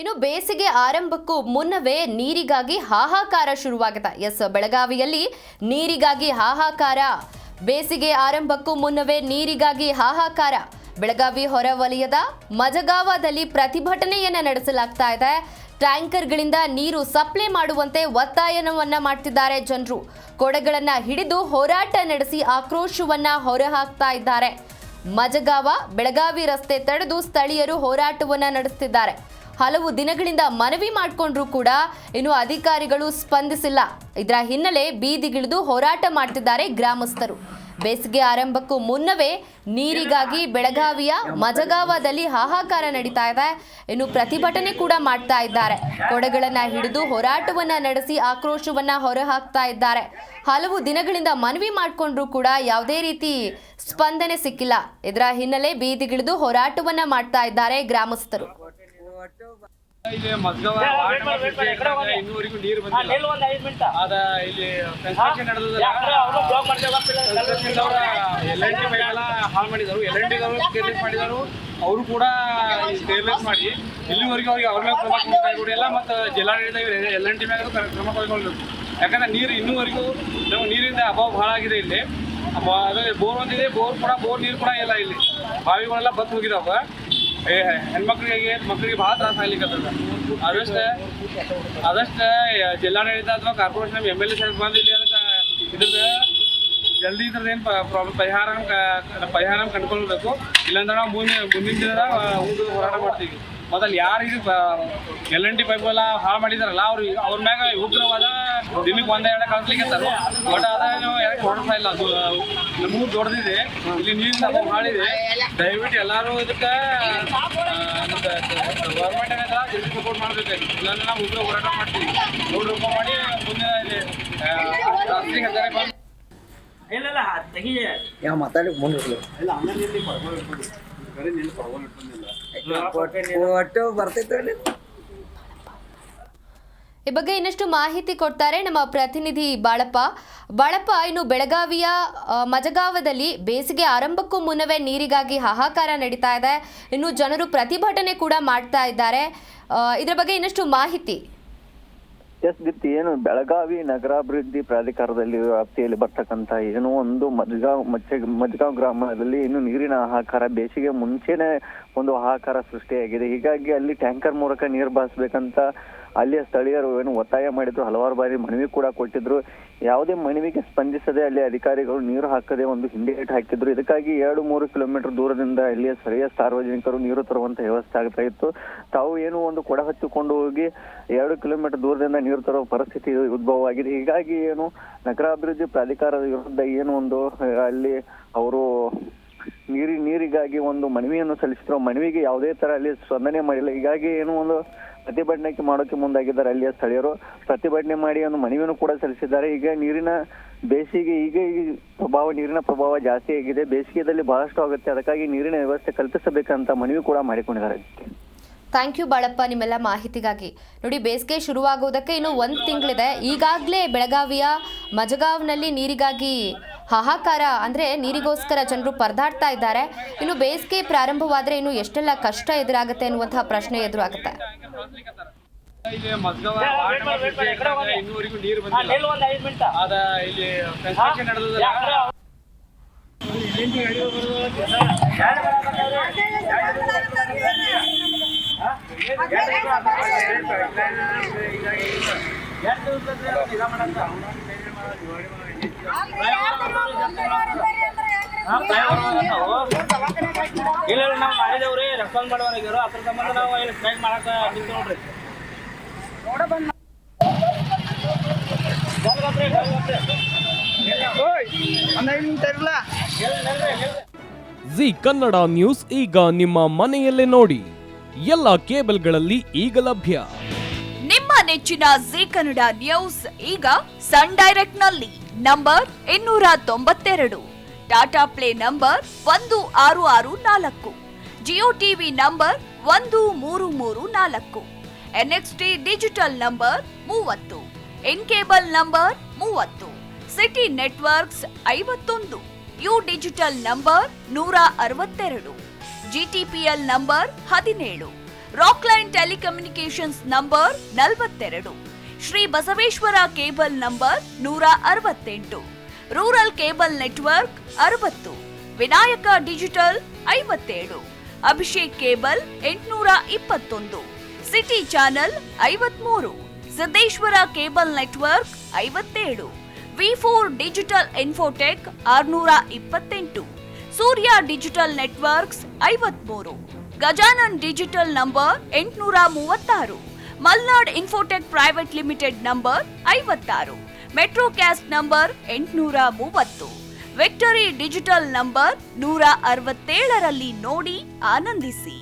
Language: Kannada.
ಇನ್ನು ಬೇಸಿಗೆ ಆರಂಭಕ್ಕೂ ಮುನ್ನವೇ ನೀರಿಗಾಗಿ ಹಾಹಾಕಾರ ಶುರುವಾಗಿದೆ. ಬೆಳಗಾವಿಯಲ್ಲಿ ನೀರಿಗಾಗಿ ಹಾಹಾಕಾರ. ಬೇಸಿಗೆ ಆರಂಭಕ್ಕೂ ಮುನ್ನವೇ ನೀರಿಗಾಗಿ ಹಾಹಾಕಾರ. ಬೆಳಗಾವಿ ಹೊರವಲಯದ ಮಜಗಾವದಲ್ಲಿ ಪ್ರತಿಭಟನೆಯನ್ನ ನಡೆಸಲಾಗ್ತಾ ಇದೆ. ಟ್ಯಾಂಕರ್ಗಳಿಂದ ನೀರು ಸಪ್ಲೈ ಮಾಡುವಂತೆ ಒತ್ತಾಯವನ್ನ ಮಾಡ್ತಿದ್ದಾರೆ ಜನರು. ಕೊಡೆಗಳನ್ನ ಹಿಡಿದು ಹೋರಾಟ ನಡೆಸಿ ಆಕ್ರೋಶವನ್ನ ಹೊರಹಾಕ್ತಾ ಇದ್ದಾರೆ. ಮಜಗಾವ ಬೆಳಗಾವಿ ರಸ್ತೆ ತಡೆದು ಸ್ಥಳೀಯರು ಹೋರಾಟವನ್ನ ನಡೆಸುತ್ತಿದ್ದಾರೆ. ಹಲವು ದಿನಗಳಿಂದ ಮನವಿ ಮಾಡಿಕೊಂಡ್ರೂ ಕೂಡ ಇನ್ನು ಅಧಿಕಾರಿಗಳು ಸ್ಪಂದಿಸಿಲ್ಲ. ಇದರ ಹಿನ್ನೆಲೆ ಬೀದಿಗಿಳಿದು ಹೋರಾಟ ಮಾಡ್ತಿದ್ದಾರೆ ಗ್ರಾಮಸ್ಥರು. ಬೇಸಿಗೆ ಆರಂಭಕ್ಕೂ ಮುನ್ನವೇ ನೀರಿಗಾಗಿ ಬೆಳಗಾವಿಯ ಮಜಗಾವದಲ್ಲಿ ಹಾಹಾಕಾರ ನಡೀತಾ ಇದೆ. ಇನ್ನು ಪ್ರತಿಭಟನೆ ಕೂಡ ಮಾಡ್ತಾ ಇದ್ದಾರೆ. ಕೊಡೆಗಳನ್ನ ಹಿಡಿದು ಹೋರಾಟವನ್ನ ನಡೆಸಿ ಆಕ್ರೋಶವನ್ನ ಹೊರಹಾಕ್ತಾ ಇದ್ದಾರೆ. ಹಲವು ದಿನಗಳಿಂದ ಮನವಿ ಮಾಡಿಕೊಂಡ್ರೂ ಕೂಡ ಯಾವುದೇ ರೀತಿ ಸ್ಪಂದನೆ ಸಿಕ್ಕಿಲ್ಲ. ಇದರ ಹಿನ್ನೆಲೆ ಬೀದಿಗಿಳಿದು ಹೋರಾಟವನ್ನ ಮಾಡ್ತಾ ಇದ್ದಾರೆ ಗ್ರಾಮಸ್ಥರು. ಇಲ್ಲಿ ಮಸ್ಗವ ಇನ್ನೂವರೆಗೂ ನೀರು ಬಂದಿಲ್ಲ. ಅದ ಇಲ್ಲಿ ಕನ್ಸ್ಟ್ರಕ್ಷನ್ ನಡೆದಲ್ಲ, LNT ಪೈಪೆಲ್ಲ ಹಾಳು ಮಾಡಿದರು. LNT ಸ್ಟೇರ್ಲೆಸ್ ಮಾಡಿದರು. ಅವರು ಕೂಡ ಸ್ಟೇರ್ಲೆಸ್ ಮಾಡಿ ಇಲ್ಲಿವರೆಗೂ ಅವ್ರಿಗೆ ಅವ್ರ ಮೇಲೆ ಕ್ರಮ ಕೈಗೊಂಡಿಲ್ಲ. ಮತ್ತು ಜಿಲ್ಲಾಡಳಿತ LNT ಮ್ಯಾಗ ಕ್ರಮ ಕೈಗೊಳ್ಳಬೇಕು. ಯಾಕಂದ್ರೆ ನೀರು ಇನ್ನೂವರೆಗೂ ನಾವು ನೀರಿಂದ ಅಭಾವ ಬಹಳ ಆಗಿದೆ. ಇಲ್ಲಿ ಅದೇ ಬೋರ್ ಒಂದಿದೆ, ಬೋರ್ ನೀರು ಕೂಡ ಇಲ್ಲ. ಇಲ್ಲಿ ಬಾವಿಗಳೆಲ್ಲ ಬತ್ತು ಹೋಗಿದಾವ. ಮಕ್ಕಳಿಗೆ ಭಾಳ ತ್ರಾಸ ಆಗ್ಲಿಕ್ಕದ. ಅದಷ್ಟೇ ಜಿಲ್ಲಾಡಳಿತ ಅಥವಾ ಕಾರ್ಪೊರೇಷನ್ MLA ಸಾಹೇಬ್ ಬಂದು ಇಲ್ಲಿ ಅದಕ್ಕೆ ಇದ್ರದ್ದು ಜಲ್ದಿ ಇದ್ರದ್ದೇನು ಪ್ರಾಬ್ಲಮ್ ಪರಿಹಾರ ಕಂಡುಕೊಳ್ಬೇಕು. ಇಲ್ಲಾಂದ್ರೆ ನಾವು ಮುಂದಿನ ದಿನದಾಗ ಹೋರಾಟ ಮಾಡ್ತೀವಿ. ಮೊದಲು ಯಾರು ಇದು LNT ಪೈಪ್ ಎಲ್ಲ ಹಾಳು ಮಾಡಿದಾರಲ್ಲ ಅವ್ರ ಮ್ಯಾಗ ಉಗ್ರವಾದ ದಿನಕ್ಕೆ ಒಂದೇ ಎರಡು ಕಳಿಸ್ಲಿಕ್ಕೆ ಬಟ್ ಅದ ಯಾಕೆ ಹೊರಡ್ತಾ ಇಲ್ಲ. ನಮಗೂ ದೊಡ್ಡದಿದೆ, ಇಲ್ಲಿ ನೀರಿನ ಅಭಾವ ಮಾಡಿದೆ. ದಯವಿಟ್ಟು ಎಲ್ಲರೂ ಇದಕ್ಕೆ ಗೌರ್ಮೆಂಟ್ ಏನಾದ್ರ ಜಲ್ದಿ ಸಪೋರ್ಟ್ ಮಾಡಬೇಕಾಗಿ. ಇಲ್ಲಾಂದ್ರೆ ನಾವು ಉಗ್ರ ಹೋರಾಟ ಮಾಡ್ತೀವಿ. ರೂಪ ಮಾಡಿ ಮುಂದಿನ ಇಲ್ಲಿ ರಾಷ್ಟ್ರೀಯ ಹೆದ್ದಾರಿ ಬಂದು ಮಾತಾಡಿ ಮುಂದೆ ಈ ಬಗ್ಗೆ ಇನ್ನಷ್ಟು ಮಾಹಿತಿ ಕೊಡ್ತಾರೆ ನಮ್ಮ ಪ್ರತಿನಿಧಿ ಬಾಳಪ್ಪ. ಇನ್ನು ಬೆಳಗಾವಿಯ ಮಜಗಾವದಲ್ಲಿ ಬೇಸಿಗೆ ಆರಂಭಕ್ಕೂ ಮುನ್ನವೇ ನೀರಿಗಾಗಿ ಹಾಹಾಕಾರ ನಡೀತಾ ಇದೆ. ಇನ್ನು ಜನರು ಪ್ರತಿಭಟನೆ ಕೂಡ ಮಾಡ್ತಾ ಇದ್ದಾರೆ. ಇದರ ಬಗ್ಗೆ ಇನ್ನಷ್ಟು ಮಾಹಿತಿ. ಏನು ಬೆಳಗಾವಿ ನಗರಾಭಿವೃದ್ಧಿ ಪ್ರಾಧಿಕಾರದಲ್ಲಿ ವ್ಯಾಪ್ತಿಯಲ್ಲಿ ಬರ್ತಕ್ಕಂಥ ಏನೋ ಒಂದು ಮಜ್ಗಾವ್ ಗ್ರಾಮದಲ್ಲಿ ಇನ್ನು ನೀರಿನ ಹಾಹಾಕಾರ ಬೇಸಿಗೆ ಮುಂಚೆನೆ ಒಂದು ಹಾಹಾಕಾರ ಸೃಷ್ಟಿಯಾಗಿದೆ. ಹೀಗಾಗಿ ಅಲ್ಲಿ ಟ್ಯಾಂಕರ್ ಮೂಲಕ ನೀರು ಬಾರಿಸಬೇಕಂತ ಅಲ್ಲಿಯ ಸ್ಥಳೀಯರು ಏನು ಒತ್ತಾಯ ಮಾಡಿದ್ರು. ಹಲವಾರು ಬಾರಿ ಮನವಿ ಕೂಡ ಕೊಟ್ಟಿದ್ರು. ಯಾವುದೇ ಮನವಿಗೆ ಸ್ಪಂದಿಸದೆ ಅಲ್ಲಿ ಅಧಿಕಾರಿಗಳು ನೀರು ಹಾಕದೆ ಒಂದು ಹಿಂದೇಟು ಹಾಕಿದ್ರು. ಇದಕ್ಕಾಗಿ 2-3 ಕಿಲೋಮೀಟರ್ ದೂರದಿಂದ ಅಲ್ಲಿಯ ಸ್ಥಳೀಯ ಸಾರ್ವಜನಿಕರು ನೀರು ತರುವಂತ ವ್ಯವಸ್ಥೆ ಆಗ್ತಾ ಇತ್ತು. ತಾವು ಏನು ಒಂದು ಕೊಡ ಹಚ್ಚಿಕೊಂಡು ಹೋಗಿ 2 ಕಿಲೋಮೀಟರ್ ದೂರದಿಂದ ನೀರು ತರುವ ಪರಿಸ್ಥಿತಿ ಉದ್ಭವ ಆಗಿದೆ. ಹೀಗಾಗಿ ಏನು ನಗರಾಭಿವೃದ್ಧಿ ಪ್ರಾಧಿಕಾರದ ವಿರುದ್ಧ ಏನು ಒಂದು ಅಲ್ಲಿ ಅವರು ನೀರಿಗಾಗಿ ಒಂದು ಮನವಿಯನ್ನು ಸಲ್ಲಿಸಿದ್ರು. ಮನವಿಗೆ ಯಾವುದೇ ತರ ಅಲ್ಲಿ ಸ್ಪಂದನೆ ಮಾಡಿಲ್ಲ. ಹೀಗಾಗಿ ಏನು ಒಂದು ಪ್ರತಿಭಟನೆ ಮಾಡೋಕೆ ಮುಂದಾಗಿದ್ದಾರೆ. ಅಲ್ಲಿಯ ಸ್ಥಳೀಯರು ಪ್ರತಿಭಟನೆ ಮಾಡಿ ಒಂದು ಮನವಿಯನ್ನು ಕೂಡ ಸಲ್ಲಿಸಿದ್ದಾರೆ. ಈಗ ನೀರಿನ ಪ್ರಭಾವ ಜಾಸ್ತಿ ಆಗಿದೆ. ಬೇಸಿಗೆಯಲ್ಲಿ ಬಹಳಷ್ಟು ಆಗುತ್ತೆ. ಅದಕ್ಕಾಗಿ ನೀರಿನ ವ್ಯವಸ್ಥೆ ಕಲ್ಪಿಸಬೇಕಂತ ಮನವಿ ಕೂಡ ಮಾಡಿಕೊಂಡಿದ್ದಾರೆ. ಥ್ಯಾಂಕ್ ಯು ಬಾಳಪ್ಪ ನಿಮ್ಮೆಲ್ಲ ಮಾಹಿತಿಗಾಗಿ. ನೋಡಿ, ಬೇಸಿಗೆ ಶುರುವಾಗುವುದಕ್ಕೆ ಇನ್ನು 1 ತಿಂಗಳಿದೆ. ಈಗಾಗಲೇ ಬೆಳಗಾವಿಯ ಮಜಗಾವ್ನಲ್ಲಿ ನೀರಿಗಾಗಿ ಹಾಹಾಕಾರ, ಅಂದರೆ ನೀರಿಗೋಸ್ಕರ ಜನರು ಪರದಾಡ್ತಾ ಇದ್ದಾರೆ. ಇನ್ನು ಬೇಸಿಗೆ ಪ್ರಾರಂಭವಾದರೆ ಇನ್ನು ಎಷ್ಟೆಲ್ಲ ಕಷ್ಟ ಎದುರಾಗುತ್ತೆ ಅನ್ನುವಂತಹ ಪ್ರಶ್ನೆ ಎದುರಾಗುತ್ತೆ. ಇನ್ನೂವರೆಗೂ ನೀರು ಬಂದಿಲ್ಲ. ಅದ ಇಲ್ಲಿ ಕನ್ಸ್ಟ್ರಕ್ಷನ್ ನಡೆದಲ್ಲ, ಇಲ್ಲ ನಾವು ಮಾಡಿದೇವ್ರಿ, ರೆಸ್ಪಾನ್ಸ್ ಮಾಡುವವರಾಗ್ಯಾರ. ಅದ್ರ ಸಂಬಂಧ ನಾವು ಇಲ್ಲಿ ಸ್ಟ್ರೈಕ್ ಮಾಡಕ ನಿಂತು ನೋಡ್ರಿ. ಜಿ ಕನ್ನಡ ನ್ಯೂಸ್ ಈಗ ನಿಮ್ಮ ಮನೆಯಲ್ಲೇ ನೋಡಿ. ಎಲ್ಲ ಕೇಬಲ್ಗಳಲ್ಲಿ ಈಗ ಲಭ್ಯ. ನಿಮ್ಮ ನೆಚ್ಚಿನ ಜಿ ಕನ್ನಡ ನ್ಯೂಸ್ ಈಗ ಸನ್ ಡೈರೆಕ್ಟ್ ನಲ್ಲಿ number 292, Tata play number 1664, Jio TV number 1334, NXT digital number 30, in cable number 30, city networks 51, U digital number 162, GTPL number 17, Rockline telecommunications number 42, Shri Basaveshwara cable number 168, rural cable network 60, Vinayaka digital 57, Abhishek cable 821, city channel 53, Siddeshwara cable network 57, V4 digital Infotech 628, Surya digital networks 53, Gajanan digital number 836, Malnad Infotech Private Limited number 56, Metrocast number 830, Victory Digital number 167ರಲ್ಲಿ ನೋಡಿ ಆನಂದಿಸಿ.